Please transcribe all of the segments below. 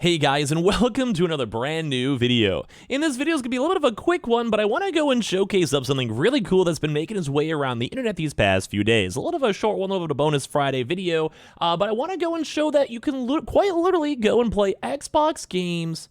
Hey guys, and welcome to another brand new video. In this video is going to be a little bit of a quick one, but I want to go and showcase up something really cool that's been making its way around the internet these past few days. A little bit of a short one, a little bit of a bonus Friday video, but I want to go and show that you can quite literally go and play Xbox games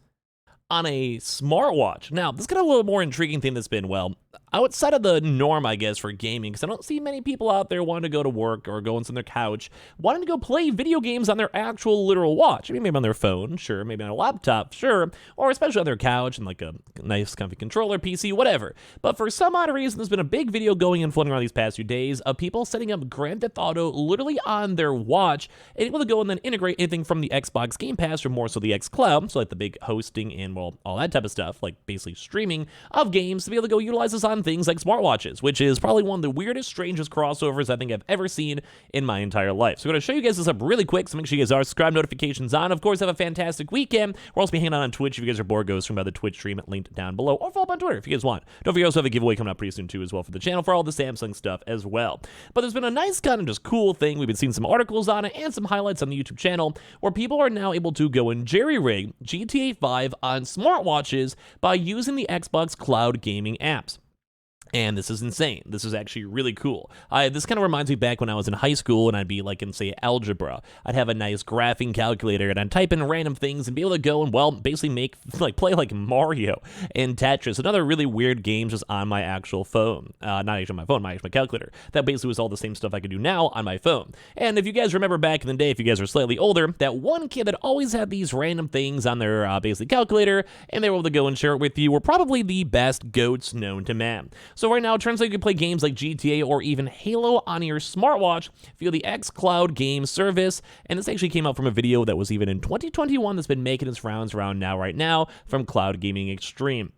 on a smartwatch. Now, this is kind of a little more intriguing thing that's been, well, outside of the norm, I guess, for gaming, because I don't see many people out there wanting to go to work or go and sit on their couch, wanting to go play video games on their actual literal watch. I mean, maybe on their phone, sure, maybe on a laptop, sure, or especially on their couch and like a nice comfy controller, PC, whatever. But for some odd reason, there's been a big video going and floating around these past few days of people setting up Grand Theft Auto literally on their watch and able to go and then integrate anything from the Xbox Game Pass or more so the xCloud, so like the big hosting and, well, all that type of stuff, like basically streaming of games, to be able to go utilize this on things like smartwatches, which is probably one of the weirdest, strangest crossovers I think I've ever seen in my entire life. So I'm going to show you guys this up really quick, so make sure you guys are subscribed, notifications on. Of course, have a fantastic weekend. We'll also be hanging out on Twitch if you guys are bored, go stream by the Twitch stream linked down below, or follow up on Twitter if you guys want. Don't forget, we also have a giveaway coming up pretty soon too as well for the channel for all the Samsung stuff as well. But there's been a nice kind of just cool thing. We've been seeing some articles on it and some highlights on the YouTube channel where people are now able to go and jerry-rig GTA 5 on smartwatches by using the Xbox Cloud gaming apps. And this is insane. This is actually really cool. This kind of reminds me back when I was in high school and I'd be like in, say, algebra. I'd have a nice graphing calculator and I'd type in random things and be able to go and, well, basically play like Mario and Tetris and other really weird games just on my actual phone. Not actually on my phone, my actual calculator. That basically was all the same stuff I could do now on my phone. And if you guys remember back in the day, if you guys are slightly older, that one kid that always had these random things on their basically calculator and they were able to go and share it with you were probably the best goats known to man. So right now, it turns out you can play games like GTA or even Halo on your smartwatch via the xCloud game service, and this actually came out from a video that was even in 2021 that's been making its rounds around right now from Cloud Gaming Extreme.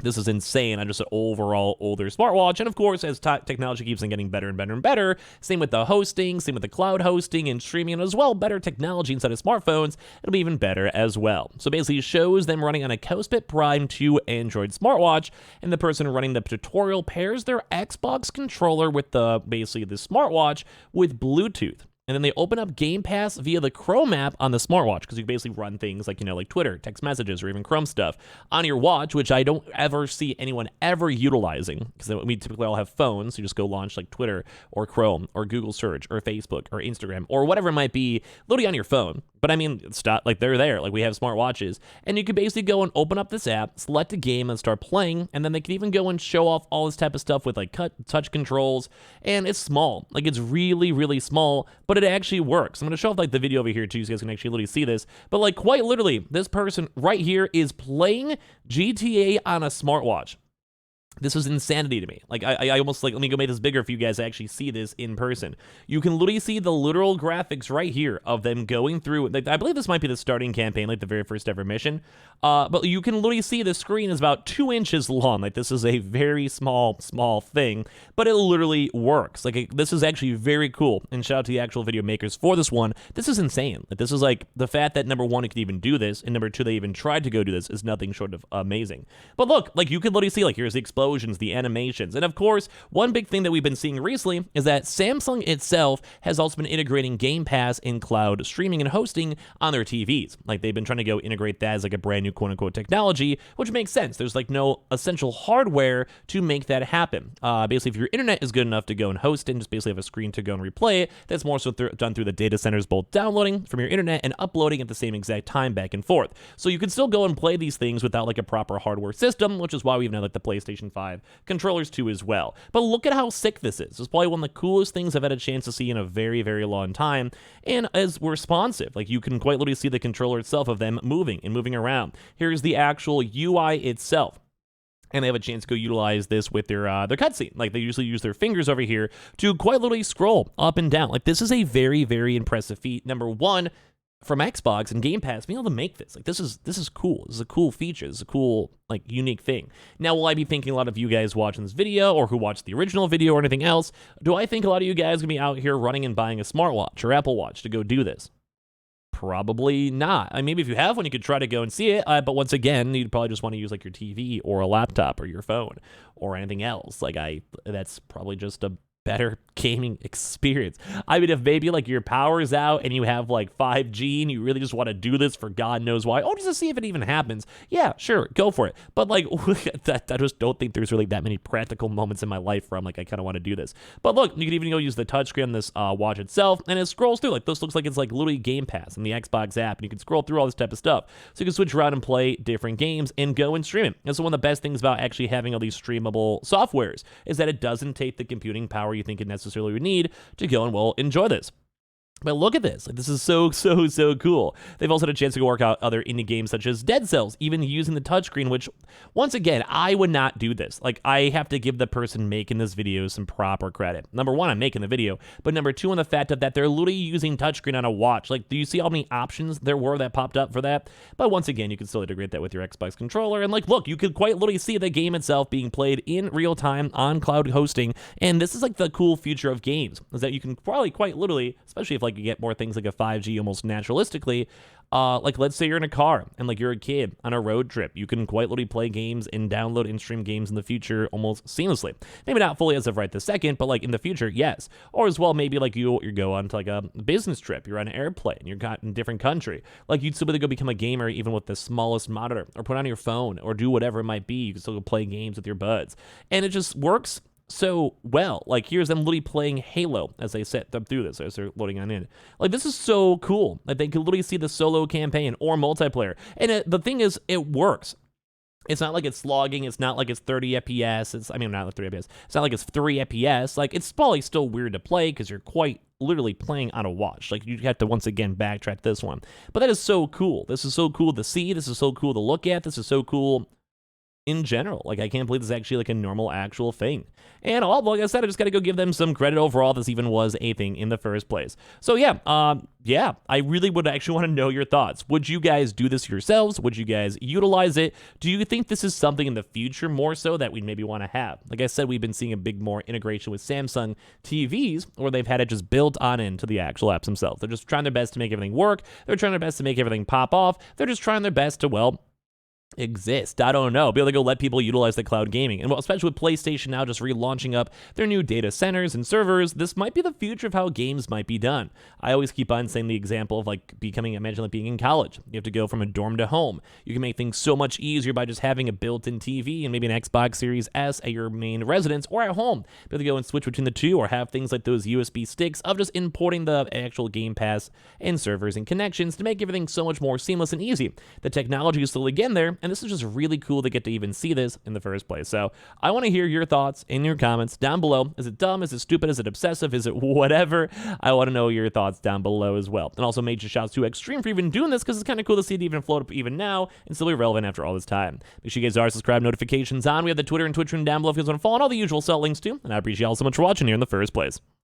This is insane on just an overall older smartwatch, and of course, as technology keeps on getting better and better and better, same with the hosting, same with the cloud hosting and streaming, and as well, better technology inside of smartphones, it'll be even better as well. So basically, it shows them running on a Cowspit Prime 2 Android smartwatch, and the person running the tutorial pairs their Xbox controller with basically the smartwatch with Bluetooth. And then they open up Game Pass via the Chrome app on the smartwatch, because you can basically run things like, like Twitter, text messages, or even Chrome stuff on your watch, which I don't ever see anyone ever utilizing, because we typically all have phones, so you just go launch like Twitter or Chrome or Google Search or Facebook or Instagram or whatever it might be, literally on your phone. But I mean, like they're there, like we have smartwatches, and you can basically go and open up this app, select a game, and start playing, and then they can even go and show off all this type of stuff with like touch controls, and it's small, like it's really, really small, but it actually works. I'm going to show off like the video over here too, so you guys can actually literally see this, but like quite literally, this person right here is playing GTA on a smartwatch. This is insanity to me. Like, I almost, like, let me go make this bigger if you guys actually see this in person. You can literally see the literal graphics right here of them going through, like, I believe this might be the starting campaign, like the very first ever mission, but you can literally see the screen is about 2 inches long. Like, this is a very small thing, but it literally works. Like, this is actually very cool, and shout out to the actual video makers for this one. This is insane. Like, this is, like, the fact that, number one, it could even do this, and number two, they even tried to go do this is nothing short of amazing. But look, like, you can literally see, like, here's the explosions, the animations, and of course, one big thing that we've been seeing recently is that Samsung itself has also been integrating Game Pass in cloud streaming and hosting on their TVs. Like, they've been trying to go integrate that as like a brand new quote-unquote technology, which makes sense. There's like no essential hardware to make that happen. Basically, if your internet is good enough to go and host it and just basically have a screen to go and replay it, that's more so done through the data centers, both downloading from your internet and uploading at the same exact time back and forth. So you can still go and play these things without like a proper hardware system, which is why we even have like the PlayStation 5 controllers too as well. But look at how sick this is. It's probably one of the coolest things I've had a chance to see in a very, very long time, and as responsive. Like, you can quite literally see the controller itself of them moving and moving around. Here's the actual UI itself. And they have a chance to go utilize this with their cutscene. Like, they usually use their fingers over here to quite literally scroll up and down. Like, this is a very, very impressive feat. Number one, from Xbox and Game Pass, being able to make this. Like, this is cool. This is a cool feature. This is a cool, like, unique thing. Now, will I be thinking a lot of you guys watching this video, or who watched the original video or anything else, do I think a lot of you guys are going to be out here running and buying a smartwatch or Apple Watch to go do this? Probably not. I mean, maybe if you have one, you could try to go and see it, but once again, you'd probably just want to use like your TV or a laptop or your phone or anything else. Like, that's probably just a better gaming experience. I mean, if maybe like your power's out and you have like 5G and you really just want to do this for God knows why, just to see if it even happens, yeah, sure, go for it. But like, I just don't think there's really that many practical moments in my life where I'm like, I kind of want to do this. But look, you can even go use the touchscreen on this watch itself, and it scrolls through. Like, this looks like it's like literally Game Pass in the Xbox app, and you can scroll through all this type of stuff. So you can switch around and play different games and go and stream it. And so one of the best things about actually having all these streamable softwares is that it doesn't take the computing power you think it necessarily would need to go and, well, enjoy this. But look at this. Like, this is so cool. They've also had a chance to go work out other indie games such as Dead Cells, even using the touchscreen, which, once again, I would not do this. Like, I have to give the person making this video some proper credit. Number one, I'm making the video, but number two, on the fact that they're literally using touchscreen on a watch. Like, do you see how many options there were that popped up for that? But once again, you can still integrate that with your Xbox controller, and like, look, you could quite literally see the game itself being played in real time on cloud hosting, and this is like the cool future of games, is that you can probably quite literally, especially if like you get more things like a 5G almost naturalistically, like let's say you're in a car and like you're a kid on a road trip, you can quite literally play games and download and stream games in the future almost seamlessly. Maybe not fully as of right this second, but like in the future, yes. Or as well, maybe like you go on to like a business trip, you're on an airplane, you're got in a different country, like you'd still be able to go become a gamer even with the smallest monitor, or put on your phone, or do whatever it might be. You can still go play games with your buds, and it just works so well. Like, here's them literally playing Halo as they set them through this, as they're loading on in. Like, this is so cool. Like, they can literally see the solo campaign or multiplayer, and the thing is, it works. It's not like it's slogging. It's not like it's 30 FPS. Not like 30 FPS. It's not like it's 3 FPS. Like, it's probably still weird to play because you're quite literally playing on a watch. Like, you have to once again backtrack this one. But that is so cool. This is so cool to see. This is so cool to look at. This is so cool in general. Like, I can't believe this is actually like a normal actual thing. And like I said, I just got to go give them some credit overall. This even was a thing in the first place. So yeah, I really would actually want to know your thoughts. Would you guys do this yourselves? Would you guys utilize it? Do you think this is something in the future more so that we maybe want to have? Like I said, we've been seeing a big more integration with Samsung TVs, where they've had it just built on into the actual apps themselves. They're just trying their best to make everything work. They're trying their best to make everything pop off. They're just trying their best to, well, exist. I don't know. Be able to go let people utilize the cloud gaming. And especially with PlayStation now just relaunching up their new data centers and servers, this might be the future of how games might be done. I always keep on saying the example of like imagine like being in college. You have to go from a dorm to home. You can make things so much easier by just having a built-in TV and maybe an Xbox Series S at your main residence or at home. Be able to go and switch between the two, or have things like those USB sticks of just importing the actual Game Pass and servers and connections to make everything so much more seamless and easy. The technology is still again there, and this is just really cool to get to even see this in the first place. So I want to hear your thoughts in your comments down below. Is it dumb? Is it stupid? Is it obsessive? Is it whatever? I want to know your thoughts down below as well. And also major shouts to Extreme for even doing this, because it's kind of cool to see it even float up even now and still be relevant after all this time. Make sure you guys are subscribed, notifications on. We have the Twitter and Twitch room down below if you guys want to follow, and all the usual links too. And I appreciate y'all so much for watching here in the first place.